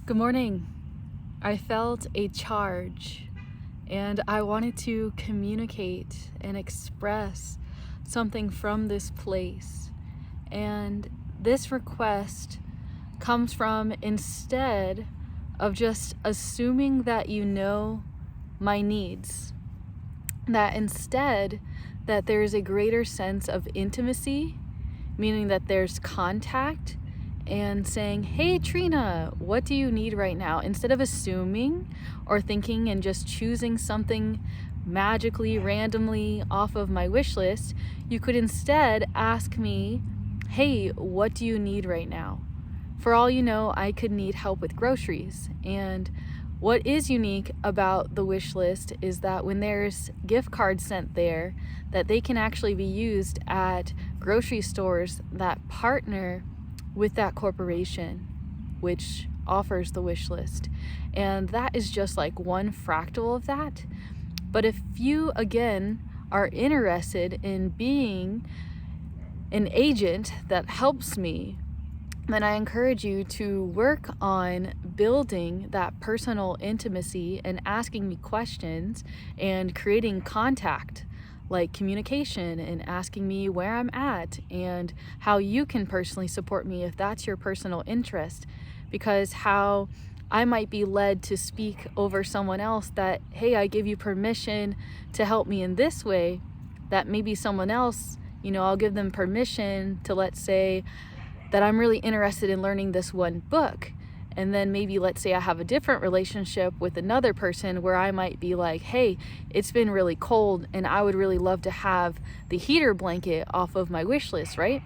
Good morning. I felt a charge and I wanted to communicate and express something from this place. And this request comes from, instead of just assuming that you know my needs, that instead that there's a greater sense of intimacy, meaning that there's contact, and saying, hey Trina, what do you need right now? Instead of assuming or thinking and just choosing something magically, randomly off of my wish list, you could instead ask me, hey, what do you need right now? For all you know, I could need help with groceries. And what is unique about the wish list is that when there's gift cards sent there, that they can actually be used at grocery stores that partner with that corporation which offers the wish list. And that is just like one fractal of that. But if you again are interested in being an agent that helps me, then I encourage you to work on building that personal intimacy and asking me questions and creating contact, like communication, and asking me where I'm at and how you can personally support me if that's your personal interest. Because how I might be led to speak over someone else that, hey, I give you permission to help me in this way, that maybe someone else, I'll give them permission to, let's say, that I'm really interested in learning this one book. And then maybe, let's say I have a different relationship with another person where I might be like, hey, it's been really cold and I would really love to have the heater blanket off of my wish list, right?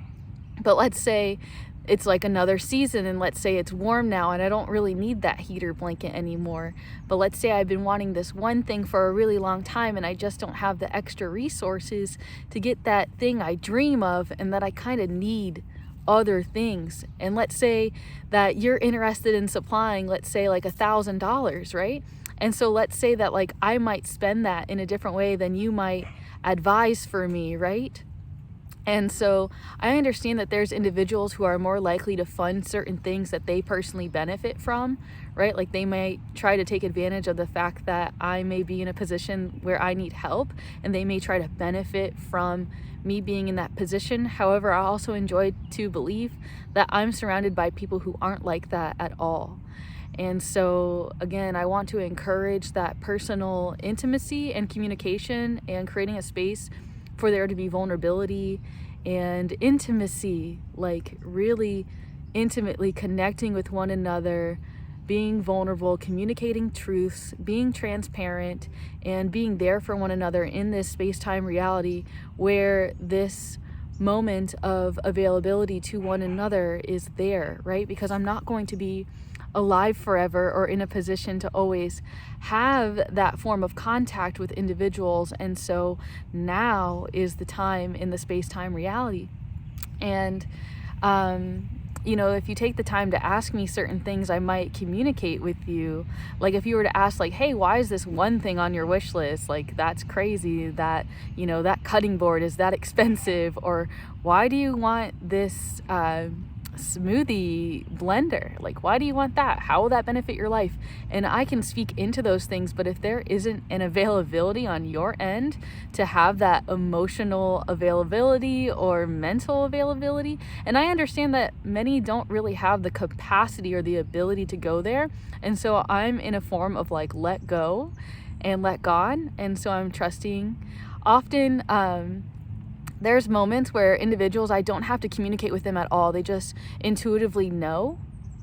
But let's say it's like another season and let's say it's warm now and I don't really need that heater blanket anymore. But let's say I've been wanting this one thing for a really long time and I just don't have the extra resources to get that thing I dream of and that I kind of need other things. And let's say that you're interested in supplying, let's say like $1,000, right? And so let's say that like I might spend that in a different way than you might advise for me, right? And so I understand that there's individuals who are more likely to fund certain things that they personally benefit from, right? Like they might try to take advantage of the fact that I may be in a position where I need help, and they may try to benefit from me being in that position. However, I also enjoy to believe that I'm surrounded by people who aren't like that at all. And so again, I want to encourage that personal intimacy and communication and creating a space for there to be vulnerability and intimacy, like really intimately connecting with one another, being vulnerable, communicating truths, being transparent, and being there for one another in this space-time reality where this moment of availability to one another is there, right? Because I'm not going to be alive forever or in a position to always have that form of contact with individuals. And so now is the time in the space-time reality. And if you take the time to ask me certain things, I might communicate with you. Like if you were to ask like, hey, why is this one thing on your wish list? Like, that's crazy that, that cutting board is that expensive. Or why do you want this smoothie blender? Like, why do you want that? How will that benefit your life? And I can speak into those things, but if there isn't an availability on your end to have that emotional availability or mental availability, and I understand that many don't really have the capacity or the ability to go there, and so I'm in a form of like let go and let God, and so I'm trusting. Often there's moments where individuals, I don't have to communicate with them at all. They just intuitively know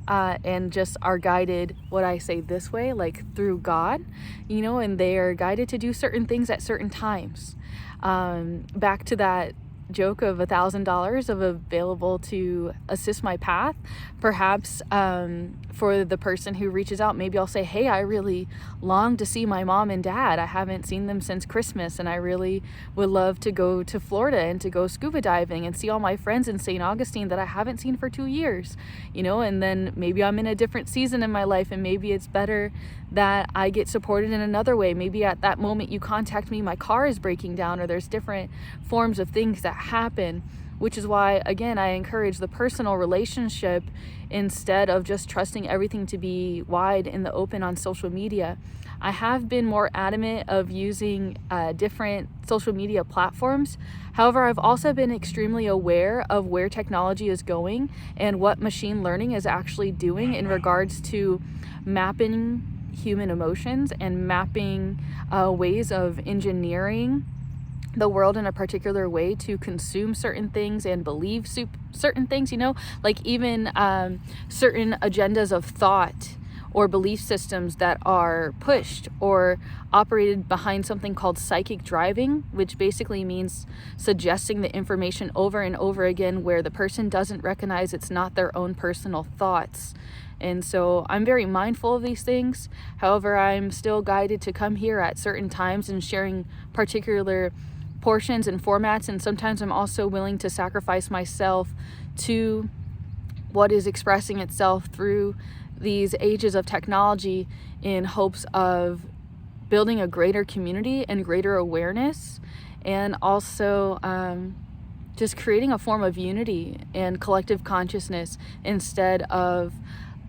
and just are guided, what I say this way, like through God, and they are guided to do certain things at certain times. Back to that joke of $1,000 of available to assist my path. Perhaps for the person who reaches out, maybe I'll say, hey, I really long to see my mom and dad. I haven't seen them since Christmas, and I really would love to go to Florida and to go scuba diving and see all my friends in St. Augustine that I haven't seen for 2 years, and then maybe I'm in a different season in my life, and maybe it's better that I get supported in another way. Maybe at that moment you contact me, my car is breaking down, or there's different forms of things that happen which is why, again, I encourage the personal relationship instead of just trusting everything to be wide in the open on social media. I have been more adamant of using different social media platforms. However, I've also been extremely aware of where technology is going and what machine learning is actually doing in regards to mapping human emotions and mapping ways of engineering the world in a particular way to consume certain things and believe certain things, like even certain agendas of thought or belief systems that are pushed or operated behind something called psychic driving, which basically means suggesting the information over and over again where the person doesn't recognize it's not their own personal thoughts. And so I'm very mindful of these things. However, I'm still guided to come here at certain times and sharing particular portions and formats, and sometimes I'm also willing to sacrifice myself to what is expressing itself through these ages of technology in hopes of building a greater community and greater awareness, and also just creating a form of unity and collective consciousness instead of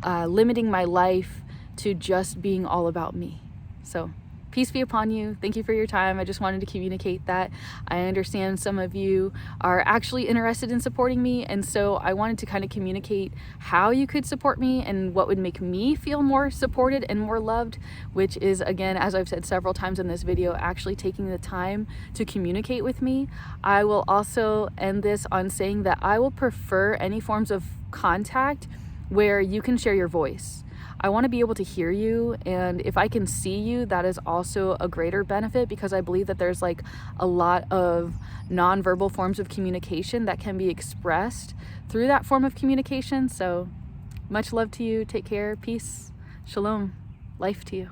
limiting my life to just being all about me. So peace be upon you. Thank you for your time. I just wanted to communicate that. I understand some of you are actually interested in supporting me, and so I wanted to kind of communicate how you could support me and what would make me feel more supported and more loved, which is, again, as I've said several times in this video, actually taking the time to communicate with me. I will also end this on saying that I will prefer any forms of contact where you can share your voice. I want to be able to hear you, and if I can see you, that is also a greater benefit, because I believe that there's like a lot of nonverbal forms of communication that can be expressed through that form of communication. So much love to you. Take care. Peace. Shalom. Life to you.